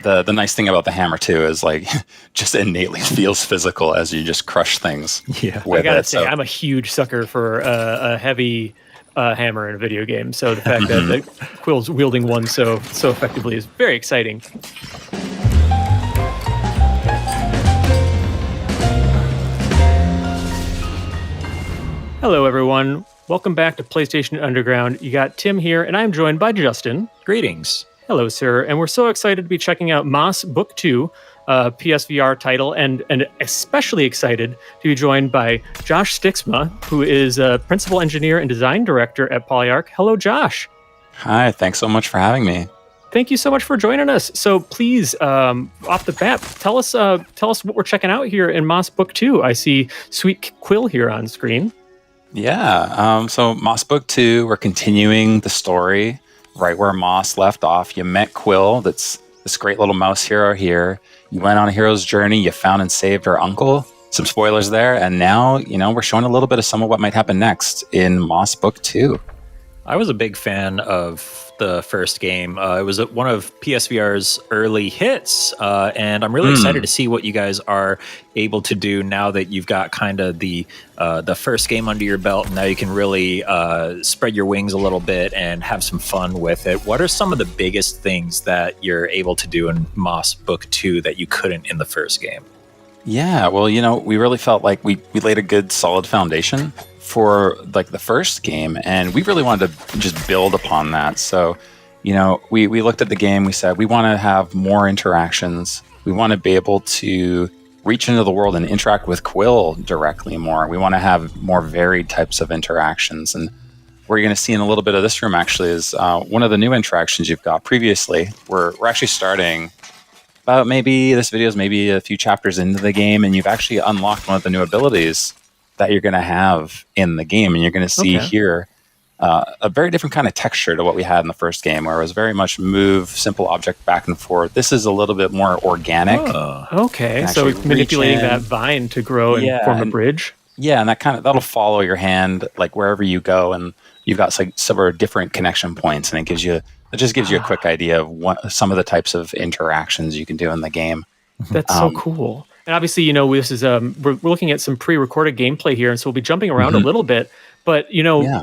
The nice thing about the hammer too is like just innately feels physical as you just crush things. Yeah, I gotta say, I'm a huge sucker for a heavy hammer in a video game. So the fact that Quill's wielding one so effectively is very exciting. Hello, everyone. Welcome back to PlayStation Underground. You got Tim here, and I'm joined by Justin. Greetings. Hello, sir. And we're so excited to be checking out Moss Book 2, PSVR title, and especially excited to be joined by Josh Stixma, who is a principal engineer and design director at Polyarc. Hello, Josh. Hi, thanks so much for having me. Thank you so much for joining us. So please, off the bat, tell us what we're checking out here in Moss Book 2. I see Sweet Quill here on screen. Yeah, so Moss Book 2, we're continuing the story right where Moss left off. You met Quill, that's this great little mouse hero here. You went on a hero's journey, you found and saved her uncle. Some spoilers there, and now, we're showing a little bit of some of what might happen next in Moss Book 2. I was a big fan of the first game. It was one of PSVR's early hits, and I'm really excited to see what you guys are able to do now that you've got kind of the first game under your belt. And now you can really spread your wings a little bit and have some fun with it. What are some of the biggest things that you're able to do in Moss Book 2 that you couldn't in the first game? Yeah, well, we really felt like we laid a good solid foundation for like the first game, and we really wanted to just build upon that. So, we looked at the game, we said we want to have more interactions. We want to be able to reach into the world and interact with Quill directly more. We want to have more varied types of interactions. And what you're going to see in a little bit of this room actually is one of the new interactions you've got previously. We're actually starting about maybe a few chapters into the game, and you've actually unlocked one of the new abilities that you're going to have in the game. And you're going to see here a very different kind of texture to what we had in the first game, where it was very much move, simple object back and forth. This is a little bit more organic. Okay, so manipulating that vine to grow and form a bridge. Yeah, and that'll follow your hand like wherever you go, and you've got like several different connection points, and it just gives you a quick idea of some of the types of interactions you can do in the game. That's so cool. And obviously, this is we're looking at some pre-recorded gameplay here, and so we'll be jumping around a little bit. But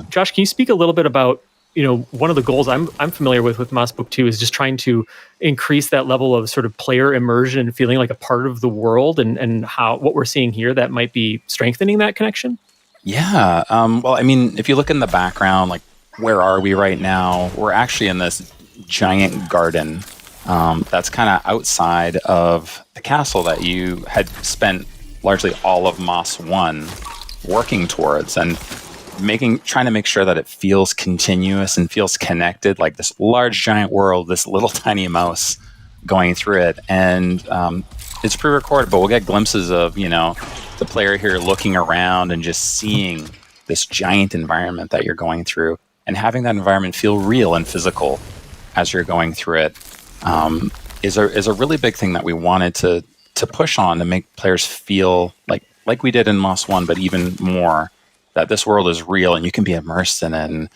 Josh, can you speak a little bit about one of the goals I'm familiar with Moss Book 2 is just trying to increase that level of sort of player immersion and feeling like a part of the world, and how what we're seeing here that might be strengthening that connection. Yeah. Well, I mean, if you look in the background, like where are we right now? We're actually in this giant garden that's kind of outside of the castle that you had spent largely all of Moss 1 working towards, and trying to make sure that it feels continuous and feels connected, like this large giant world, this little tiny mouse going through it. And it's pre-recorded, but we'll get glimpses of, the player here looking around and just seeing this giant environment that you're going through, and having that environment feel real and physical as you're going through it. Is a really big thing that we wanted to push on, to make players feel like we did in Moss 1, but even more, that this world is real and you can be immersed in it. And,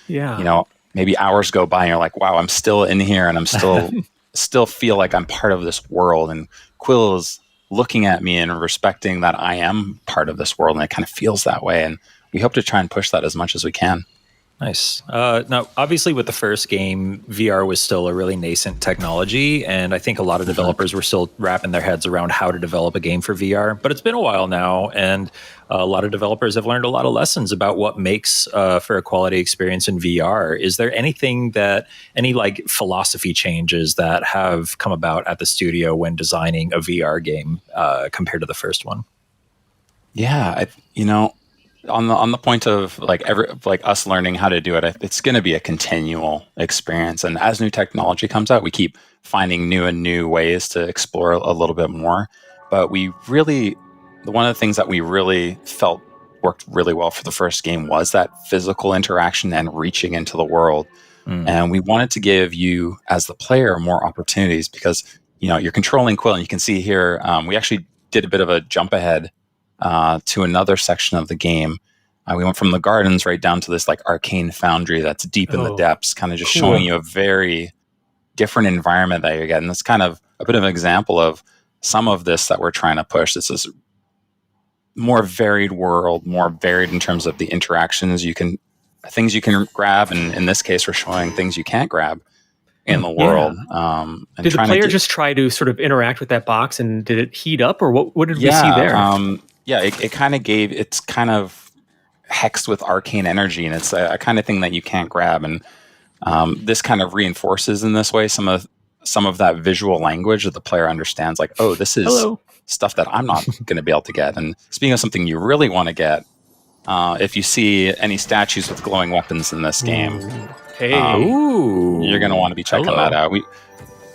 maybe hours go by and you're like, wow, I'm still in here, and I'm still feel like I'm part of this world. And Quill is looking at me and respecting that I am part of this world, and it kind of feels that way. And we hope to try and push that as much as we can. Nice. Now, obviously, with the first game, VR was still a really nascent technology, and I think a lot of developers were still wrapping their heads around how to develop a game for VR. But it's been a while now, and a lot of developers have learned a lot of lessons about what makes for a quality experience in VR. Is there any philosophy changes that have come about at the studio when designing a VR game compared to the first one? Yeah, on the point of us learning how to do it, it's going to be a continual experience. And as new technology comes out, we keep finding new and new ways to explore a little bit more. But one of the things that we really felt worked really well for the first game was that physical interaction and reaching into the world. And we wanted to give you, as the player, more opportunities, because you're controlling Quill, and you can see here we actually did a bit of a jump ahead to another section of the game. We went from the gardens right down to this like arcane foundry that's deep in the depths, kind of just showing you a very different environment that you're getting. It's kind of a bit of an example of some of this that we're trying to push. This is more varied world, more varied in terms of the interactions things you can grab, and in this case, we're showing things you can't grab in the world. And did the player just try to sort of interact with that box, and did it heat up, or what did we see there? It it's kind of hexed with arcane energy, and it's a kind of thing that you can't grab. And this kind of reinforces in this way some of that visual language that the player understands, like, oh, this is stuff that I'm not going to be able to get. And speaking of something you really want to get, if you see any statues with glowing weapons in this game, you're going to want to be checking that out.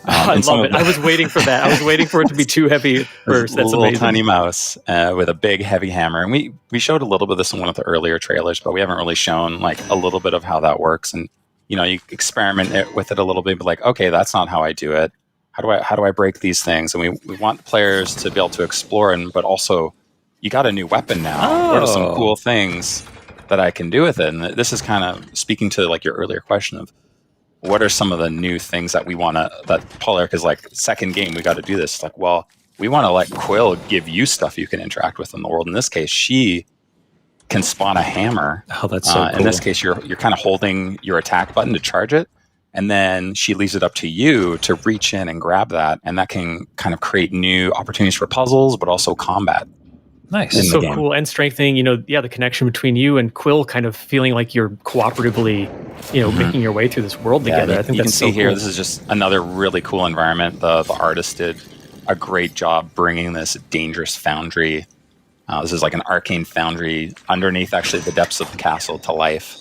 I love it. I was waiting for that. I was waiting for it to be too heavy first. That's a little amazing. Tiny mouse with a big heavy hammer. And we showed a little bit of this in one of the earlier trailers, but we haven't really shown like a little bit of how that works. And you experiment with it a little bit, but like, okay, that's not how I do it. How do I break these things? And we want players to be able to explore, but also you got a new weapon now. What are some cool things that I can do with it? And this is kind of speaking to like your earlier question of what are some of the new things that we want to, that Paul Eric is like, second game, we got to do this. It's like, well, we want to let Quill give you stuff you can interact with in the world. In this case, she can spawn a hammer. Oh, that's so cool. In this case, you're kind of holding your attack button to charge it, and then she leaves it up to you to reach in and grab that, and that can kind of create new opportunities for puzzles, but also combat. Nice. It's so cool and strengthening, the connection between you and Quill, kind of feeling like you're cooperatively, making your way through this world together. I think you that's can see so here, cool. this is just another really cool environment. The artist did a great job bringing this dangerous foundry. This is like an arcane foundry underneath actually the depths of the castle to life.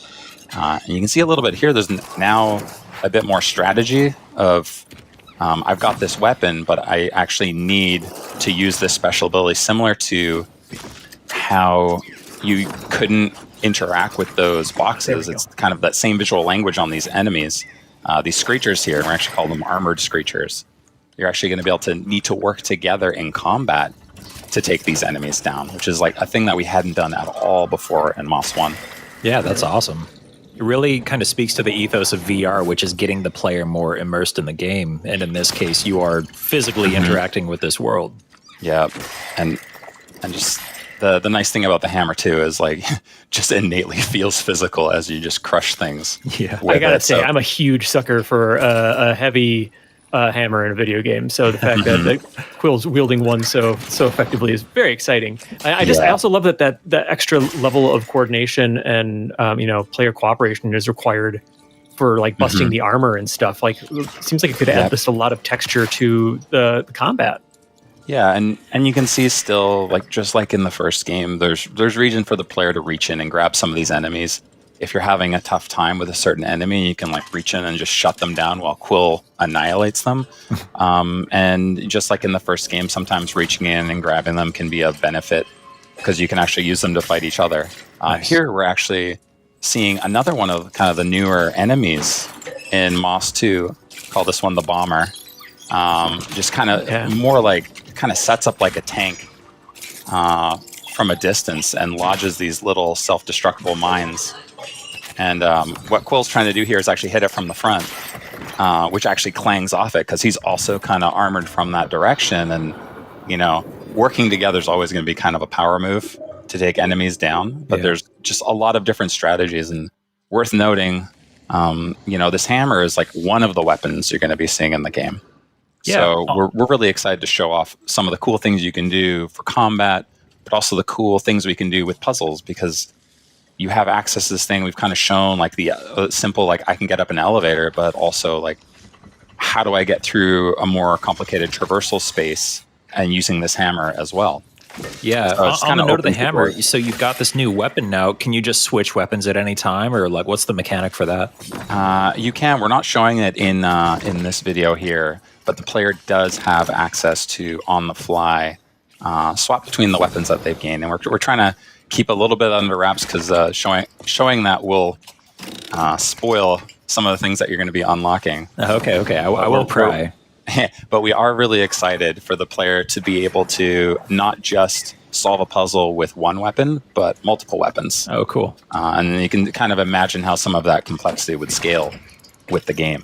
And you can see a little bit here, there's now a bit more strategy of, I've got this weapon, but I actually need to use this special ability, similar to how you couldn't interact with those boxes. It's kind of that same visual language on these enemies. These screechers here, we actually call them armored screechers. You're actually going to be able to need to work together in combat to take these enemies down, which is like a thing that we hadn't done at all before in Moss 1. Yeah, that's awesome. It really kind of speaks to the ethos of VR, which is getting the player more immersed in the game. And in this case, you are physically interacting with this world. Yeah, and just the nice thing about the hammer too is like just innately feels physical as you just crush things. Yeah, I gotta say, I'm a huge sucker for a heavy hammer in a video game. So the fact that Quill's wielding one so effectively is very exciting. I also love that extra level of coordination and player cooperation is required for like busting the armor and stuff. Like, it seems like it could add just a lot of texture to the combat. Yeah, and you can see still, like just like in the first game, there's reason for the player to reach in and grab some of these enemies. If you're having a tough time with a certain enemy, you can like reach in and just shut them down while Quill annihilates them. And just like in the first game, sometimes reaching in and grabbing them can be a benefit because you can actually use them to fight each other. Nice. Here we're actually seeing another one of kind of the newer enemies in Moss 2. Call this one the Bomber. Just kind of more like kind of sets up like a tank from a distance and lodges these little self-destructible mines. And what Quill's trying to do here is actually hit it from the front, which actually clangs off it because he's also kind of armored from that direction. And, working together is always going to be kind of a power move to take enemies down. But there's just a lot of different strategies. And worth noting, this hammer is like one of the weapons you're going to be seeing in the game. Yeah. So we're really excited to show off some of the cool things you can do for combat, but also the cool things we can do with puzzles, because you have access to this thing. We've kind of shown like the simple, like I can get up an elevator, but also like, how do I get through a more complicated traversal space and using this hammer as well? Yeah, on the note of the hammer, so you've got this new weapon now. Can you just switch weapons at any time, or like what's the mechanic for that? You can. We're not showing it in this video here, but the player does have access to on the fly swap between the weapons that they've gained, and we're trying to keep a little bit under wraps because showing that will spoil some of the things that you're going to be unlocking. Okay, I will pry. But we are really excited for the player to be able to not just solve a puzzle with one weapon, but multiple weapons. Oh, cool. And you can kind of imagine how some of that complexity would scale with the game.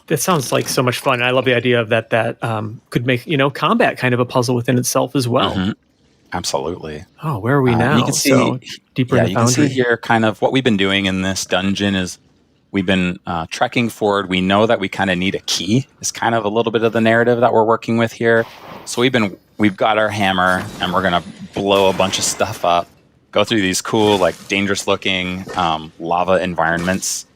That sounds like so much fun. I love the idea of that could make, combat kind of a puzzle within itself as well. Mhm. Absolutely. Oh, where are we now? You can see, So deeper yeah, in the you can see foundry. here kind of what we've been doing in this dungeon is we've been trekking forward. We know that we kind of need a key. Is kind of a little bit of the narrative that we're working with here. So we've got our hammer and we're gonna blow a bunch of stuff up. Go through these cool, like dangerous looking lava environments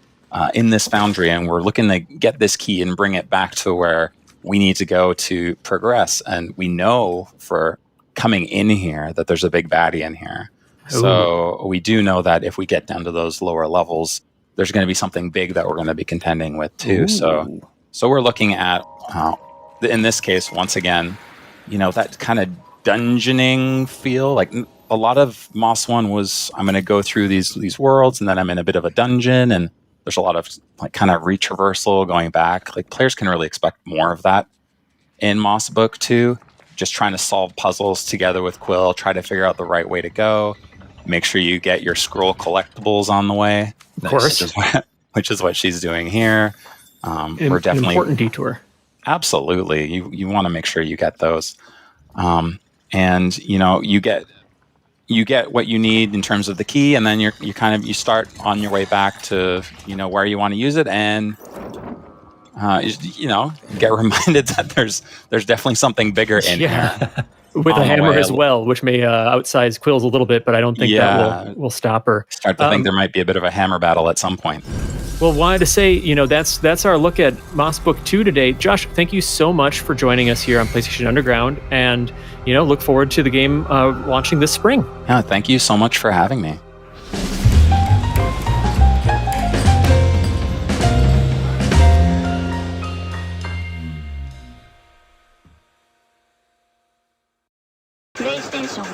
in this foundry, and we're looking to get this key and bring it back to where we need to go to progress. And we know for coming in here that there's a big baddie in here. So we do know that if we get down to those lower levels, there's going to be something big that we're going to be contending with too. So we're looking at, in this case, once again, that kind of dungeoning feel. Like a lot of Moss 1 was, I'm going to go through these worlds and then I'm in a bit of a dungeon, and there's a lot of like kind of retraversal going back. Like players can really expect more of that in Moss Book 2. Just trying to solve puzzles together with Quill, try to figure out the right way to go. Make sure you get your scroll collectibles on the way. Of course. Which is what she's doing here. We're definitely an important detour. Absolutely. You want to make sure you get those. And you get what you need in terms of the key, and then you start on your way back to where you want to use it, and get reminded that there's definitely something bigger in here. With a hammer as well, which may outsize Quills a little bit, but I don't think that will stop her. Start to think there might be a bit of a hammer battle at some point. Well, wanted to say, that's our look at Moss Book 2 today. Josh, thank you so much for joining us here on PlayStation Underground, and look forward to the game launching this spring. Yeah, thank you so much for having me. PlayStation